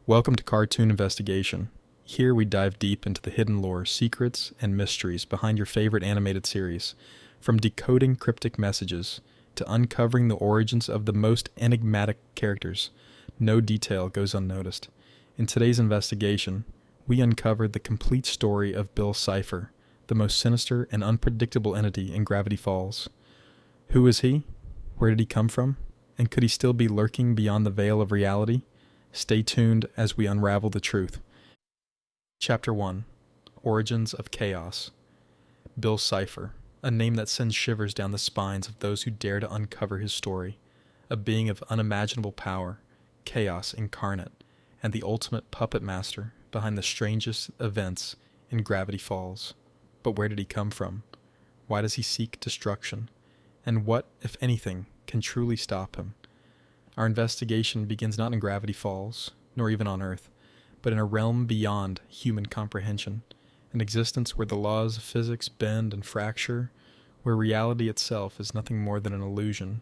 Welcome to Cartoon Investigation. Here we dive deep into the hidden lore, secrets, and mysteries behind your favorite animated series. From decoding cryptic messages to uncovering the origins of the most enigmatic characters, no detail goes unnoticed. In today's investigation, we uncovered the complete story of Bill Cipher, the most sinister and unpredictable entity in Gravity Falls. Who is he? Where did he come from? And could he still be lurking beyond the veil of reality? Stay tuned as we unravel the truth. Chapter 1. Origins of Chaos. Bill Cipher, a name that sends shivers down the spines of those who dare to uncover his story. A being of unimaginable power, chaos incarnate, and the ultimate puppet master behind the strangest events in Gravity Falls. But where did he come from? Why does he seek destruction? And what, if anything, can truly stop him? Our investigation begins not in Gravity Falls, nor even on Earth, but in a realm beyond human comprehension, an existence where the laws of physics bend and fracture, where reality itself is nothing more than an illusion,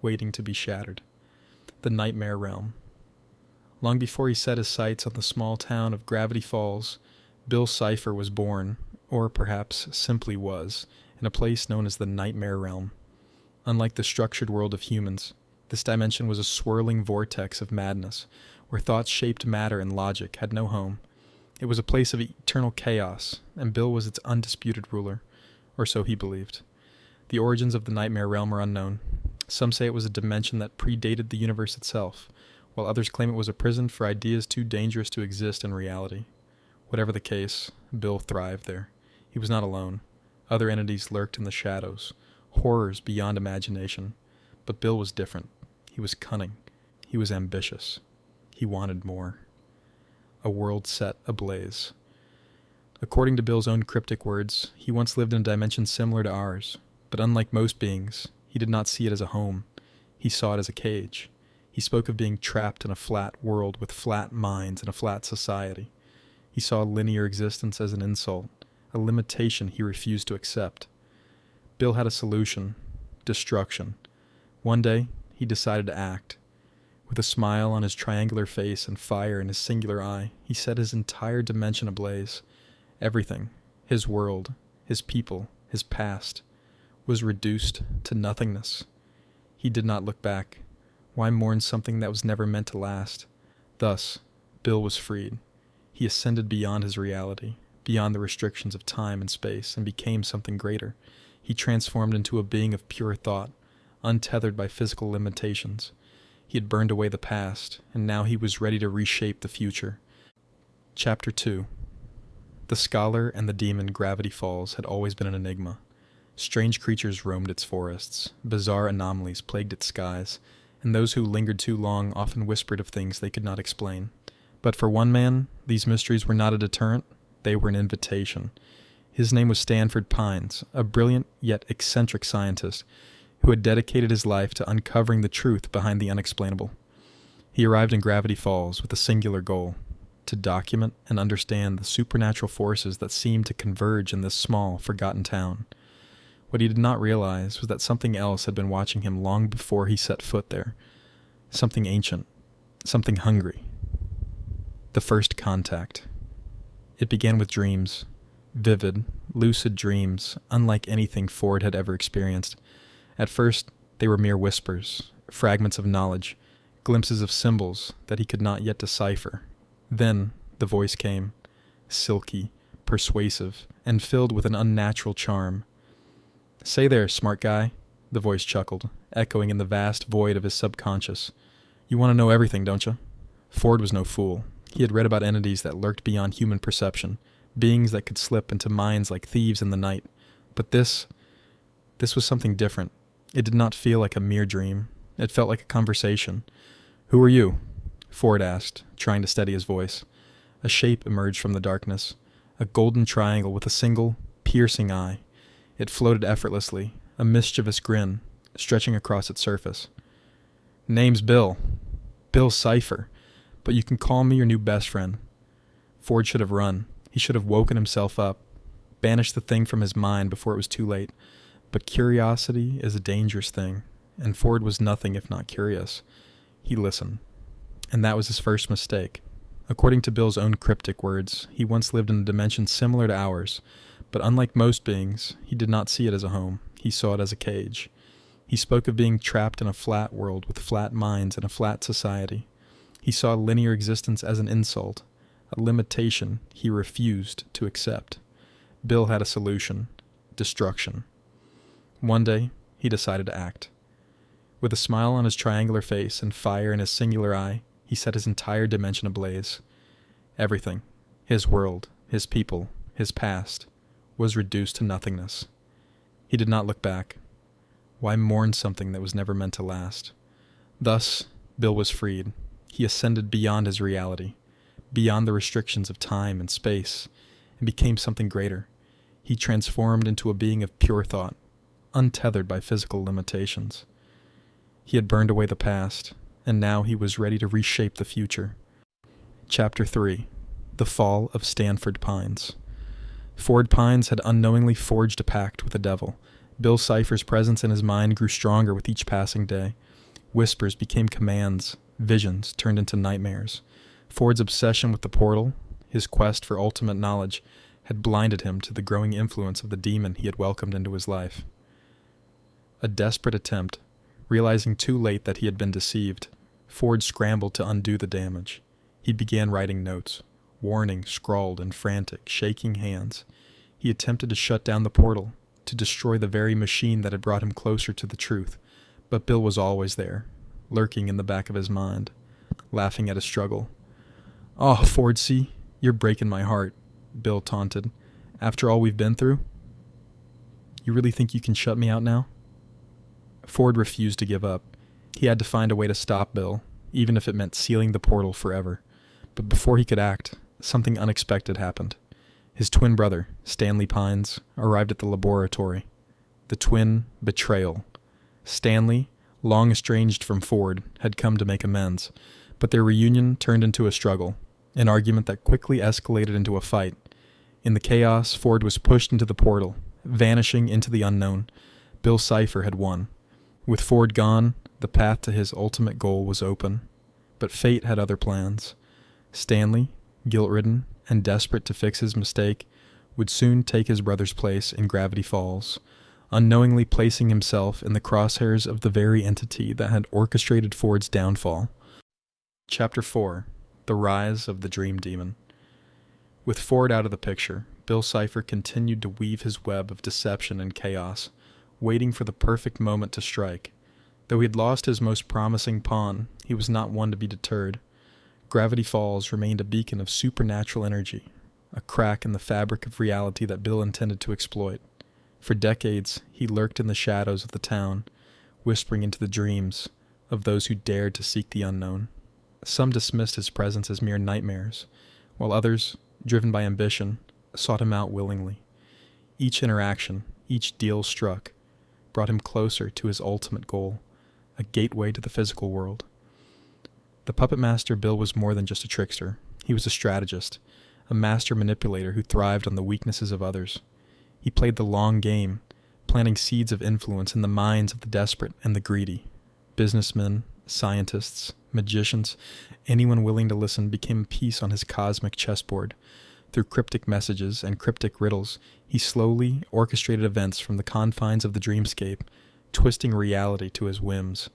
waiting to be shattered. The Nightmare Realm. Long before he set his sights on the small town of Gravity Falls, Bill Cipher was born, or perhaps simply was, in a place known as the Nightmare Realm. Unlike the structured world of humans, this dimension was a swirling vortex of madness, where thoughts shaped matter and logic had no home. It was a place of eternal chaos, and Bill was its undisputed ruler, or so he believed. The origins of the Nightmare Realm are unknown. Some say it was a dimension that predated the universe itself, while others claim it was a prison for ideas too dangerous to exist in reality. Whatever the case, Bill thrived there. He was not alone. Other entities lurked in the shadows, horrors beyond imagination. But Bill was different. He was cunning. He was ambitious. He wanted more. A world set ablaze. According to Bill's own cryptic words, he once lived in a dimension similar to ours, but unlike most beings, he did not see it as a home. He saw it as a cage. He spoke of being trapped in a flat world with flat minds and a flat society. He saw linear existence as an insult, a limitation he refused to accept. Bill had a solution: destruction. One day, he decided to act. With a smile on his triangular face and fire in his singular eye, he set his entire dimension ablaze. Everything, his world, his people, his past, was reduced to nothingness. He did not look back. Why mourn something that was never meant to last? Thus, Bill was freed. He ascended beyond his reality, beyond the restrictions of time and space, and became something greater. He transformed into a being of pure thought, untethered by physical limitations. He had burned away the past, and now he was ready to reshape the future. Chapter 2. The scholar and the demon Gravity Falls had always been an enigma. Strange creatures roamed its forests, bizarre anomalies plagued its skies, and those who lingered too long often whispered of things they could not explain. But for one man, these mysteries were not a deterrent, they were an invitation. His name was Stanford Pines, a brilliant yet eccentric scientist who had dedicated his life to uncovering the truth behind the unexplainable. He arrived in Gravity Falls with a singular goal: to document and understand the supernatural forces that seemed to converge in this small, forgotten town. What he did not realize was that something else had been watching him long before he set foot there. Something ancient, something hungry. The first contact. It began with dreams. Vivid, lucid dreams, unlike anything Ford had ever experienced. At first, they were mere whispers, fragments of knowledge, glimpses of symbols that he could not yet decipher. Then, the voice came, silky, persuasive, and filled with an unnatural charm. "Say there, smart guy," the voice chuckled, echoing in the vast void of his subconscious. "You want to know everything, don't you?" Ford was no fool. He had read about entities that lurked beyond human perception, beings that could slip into minds like thieves in the night. But this was something different. It did not feel like a mere dream. It felt like a conversation. "Who are you?" Ford asked, trying to steady his voice. A shape emerged from the darkness, a golden triangle with a single, piercing eye. It floated effortlessly, a mischievous grin, stretching across its surface. "Name's Bill. Bill Cipher. But you can call me your new best friend." Ford should have run. He should have woken himself up, banished the thing from his mind before it was too late. But curiosity is a dangerous thing, and Ford was nothing if not curious. He listened. And that was his first mistake. According to Bill's own cryptic words, he once lived in a dimension similar to ours, but unlike most beings, he did not see it as a home. He saw it as a cage. He spoke of being trapped in a flat world with flat minds and a flat society. He saw linear existence as an insult, a limitation he refused to accept. Bill had a solution: destruction. One day, he decided to act. With a smile on his triangular face and fire in his singular eye, he set his entire dimension ablaze. Everything, his world, his people, his past, was reduced to nothingness. He did not look back. Why mourn something that was never meant to last? Thus, Bill was freed. He ascended beyond his reality, beyond the restrictions of time and space, and became something greater. He transformed into a being of pure thought, untethered by physical limitations. He had burned away the past, and now he was ready to reshape the future. Chapter 3. The Fall of Stanford Pines. Ford Pines had unknowingly forged a pact with the devil. Bill Cipher's presence in his mind grew stronger with each passing day. Whispers became commands, visions turned into nightmares. Ford's obsession with the portal, his quest for ultimate knowledge, had blinded him to the growing influence of the demon he had welcomed into his life. A desperate attempt. Realizing too late that he had been deceived, Ford scrambled to undo the damage. He began writing notes, warning scrawled in frantic, shaking hands. He attempted to shut down the portal, to destroy the very machine that had brought him closer to the truth. But Bill was always there, lurking in the back of his mind, laughing at his struggle. "Oh, Ford, see, you're breaking my heart," Bill taunted. "After all we've been through? You really think you can shut me out now?" Ford refused to give up. He had to find a way to stop Bill, even if it meant sealing the portal forever. But before he could act, something unexpected happened. His twin brother, Stanley Pines, arrived at the laboratory. The twin betrayal. Stanley, long estranged from Ford, had come to make amends, but their reunion turned into a struggle, an argument that quickly escalated into a fight. In the chaos, Ford was pushed into the portal, vanishing into the unknown. Bill Cipher had won. With Ford gone, the path to his ultimate goal was open. But fate had other plans. Stanley, guilt-ridden and desperate to fix his mistake, would soon take his brother's place in Gravity Falls, unknowingly placing himself in the crosshairs of the very entity that had orchestrated Ford's downfall. Chapter 4. The Rise of the Dream Demon. With Ford out of the picture, Bill Cipher continued to weave his web of deception and chaos, waiting for the perfect moment to strike. Though he had lost his most promising pawn, he was not one to be deterred. Gravity Falls remained a beacon of supernatural energy, a crack in the fabric of reality that Bill intended to exploit. For decades, he lurked in the shadows of the town, whispering into the dreams of those who dared to seek the unknown. Some dismissed his presence as mere nightmares, while others, driven by ambition, sought him out willingly. Each interaction, each deal struck, brought him closer to his ultimate goal, a gateway to the physical world. The puppet master Bill was more than just a trickster. He was a strategist, a master manipulator who thrived on the weaknesses of others. He played the long game, planting seeds of influence in the minds of the desperate and the greedy. Businessmen, scientists, magicians, anyone willing to listen became a piece on his cosmic chessboard. Through cryptic messages and cryptic riddles, he slowly orchestrated events from the confines of the dreamscape, twisting reality to his whims.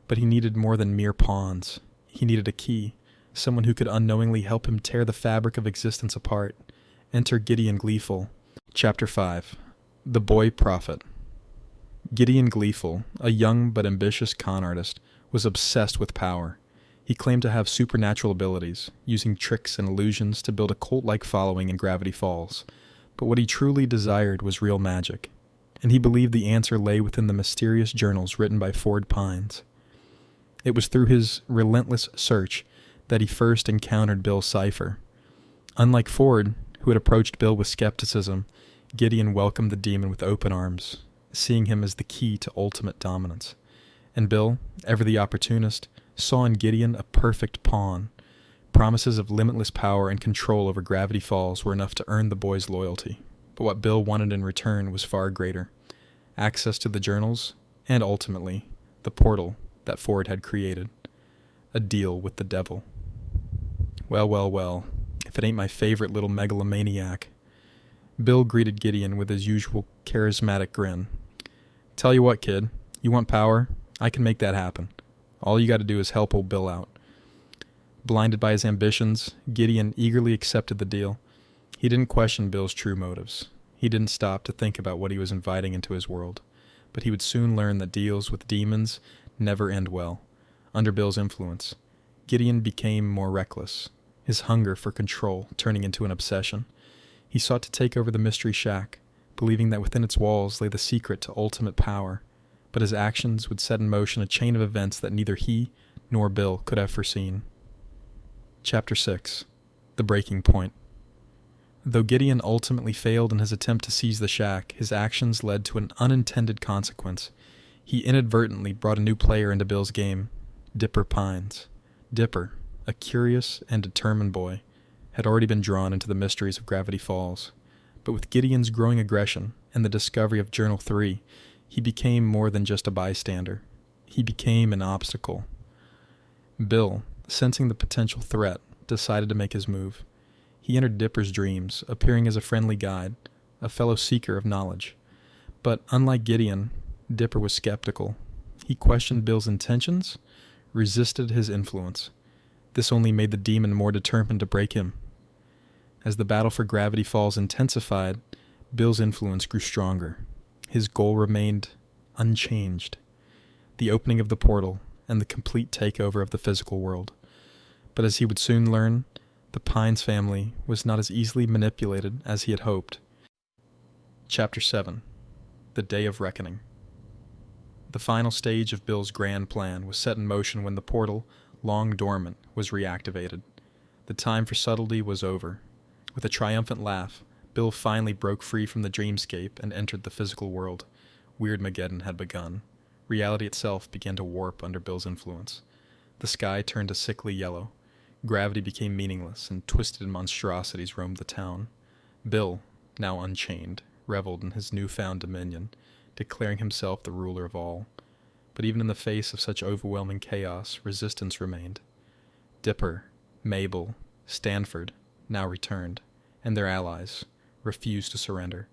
But he needed more than mere pawns. He needed a key, someone who could unknowingly help him tear the fabric of existence apart. Enter Gideon Gleeful. Chapter 5. The Boy Prophet. Gideon Gleeful, a young but ambitious con artist, was obsessed with power. He claimed to have supernatural abilities, using tricks and illusions to build a cult-like following in Gravity Falls. But what he truly desired was real magic, and he believed the answer lay within the mysterious journals written by Ford Pines. It was through his relentless search that he first encountered Bill Cipher. Unlike Ford, who had approached Bill with skepticism, Gideon welcomed the demon with open arms, seeing him as the key to ultimate dominance. And Bill, ever the opportunist, saw in Gideon a perfect pawn. Promises of limitless power and control over Gravity Falls were enough to earn the boy's loyalty. But what Bill wanted in return was far greater: access to the journals, and ultimately, the portal that Ford had created. A deal with the devil. Well, well, well, if it ain't my favorite little megalomaniac. Bill greeted Gideon with his usual charismatic grin. Tell you what, kid, you want power? I can make that happen. All you gotta do is help old Bill out. Blinded by his ambitions, Gideon eagerly accepted the deal. He didn't question Bill's true motives. He didn't stop to think about what he was inviting into his world. But he would soon learn that deals with demons never end well. Under Bill's influence, Gideon became more reckless, his hunger for control turning into an obsession. He sought to take over the Mystery Shack, believing that within its walls lay the secret to ultimate power, but his actions would set in motion a chain of events that neither he nor Bill could have foreseen. Chapter 6. The Breaking Point. Though Gideon ultimately failed in his attempt to seize the shack, his actions led to an unintended consequence. He inadvertently brought a new player into Bill's game, Dipper Pines. Dipper, a curious and determined boy, had already been drawn into the mysteries of Gravity Falls. But with Gideon's growing aggression and the discovery of Journal 3, he became more than just a bystander. He became an obstacle. Bill, sensing the potential threat, decided to make his move. He entered Dipper's dreams, appearing as a friendly guide, a fellow seeker of knowledge. But unlike Gideon, Dipper was skeptical. He questioned Bill's intentions, resisted his influence. This only made the demon more determined to break him. As the battle for Gravity Falls intensified, Bill's influence grew stronger. His goal remained unchanged: the opening of the portal and the complete takeover of the physical world. But as he would soon learn, the Pines family was not as easily manipulated as he had hoped. Chapter 7. The Day of Reckoning. The final stage of Bill's grand plan was set in motion when the portal, long dormant, was reactivated. The time for subtlety was over. With a triumphant laugh, Bill finally broke free from the dreamscape and entered the physical world. Weirdmageddon had begun. Reality itself began to warp under Bill's influence. The sky turned a sickly yellow. Gravity became meaningless, and twisted monstrosities roamed the town. Bill, now unchained, reveled in his newfound dominion, declaring himself the ruler of all. But even in the face of such overwhelming chaos, resistance remained. Dipper, Mabel, Stanford now returned, and their allies refused to surrender.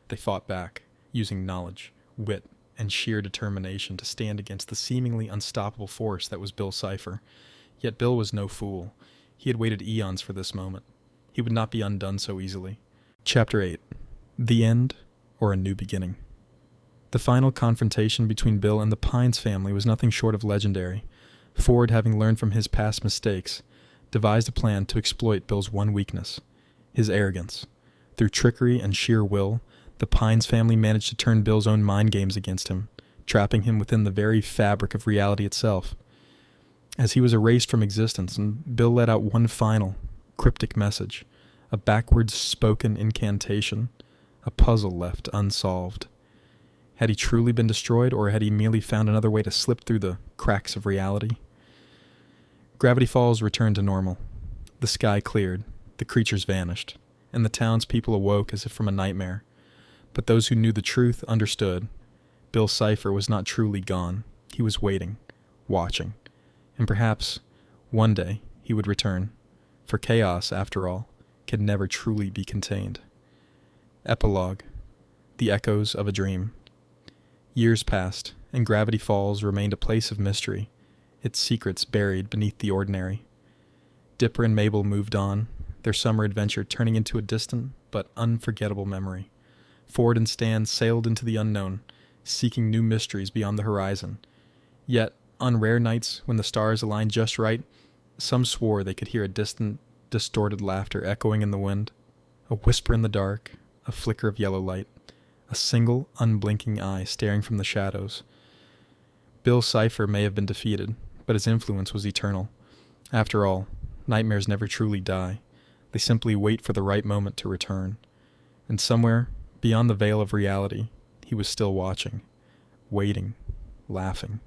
They fought back, using knowledge, wit, and sheer determination to stand against the seemingly unstoppable force that was Bill Cipher. Yet Bill was no fool. He had waited eons for this moment. He would not be undone so easily. Chapter 8. The End, or a New Beginning. The final confrontation between Bill and the Pines family was nothing short of legendary. Ford, having learned from his past mistakes, devised a plan to exploit Bill's one weakness: his arrogance. Through trickery and sheer will, the Pines family managed to turn Bill's own mind games against him, trapping him within the very fabric of reality itself. As he was erased from existence, and Bill let out one final, cryptic message, a backwards spoken incantation, a puzzle left unsolved. Had he truly been destroyed, or had he merely found another way to slip through the cracks of reality? Gravity Falls returned to normal. The sky cleared, the creatures vanished, and the townspeople awoke as if from a nightmare. But those who knew the truth understood. Bill Cipher was not truly gone. He was waiting, watching. And perhaps, one day, he would return. For chaos, after all, can never truly be contained. Epilogue. The Echoes of a Dream. Years passed, and Gravity Falls remained a place of mystery, its secrets buried beneath the ordinary. Dipper and Mabel moved on, their summer adventure turning into a distant but unforgettable memory. Ford and Stan sailed into the unknown, seeking new mysteries beyond the horizon. Yet, on rare nights when the stars aligned just right, some swore they could hear a distant, distorted laughter echoing in the wind, a whisper in the dark, a flicker of yellow light, a single, unblinking eye staring from the shadows. Bill Cipher may have been defeated, but his influence was eternal. After all, nightmares never truly die. They simply wait for the right moment to return. And somewhere, beyond the veil of reality, he was still watching, waiting, laughing.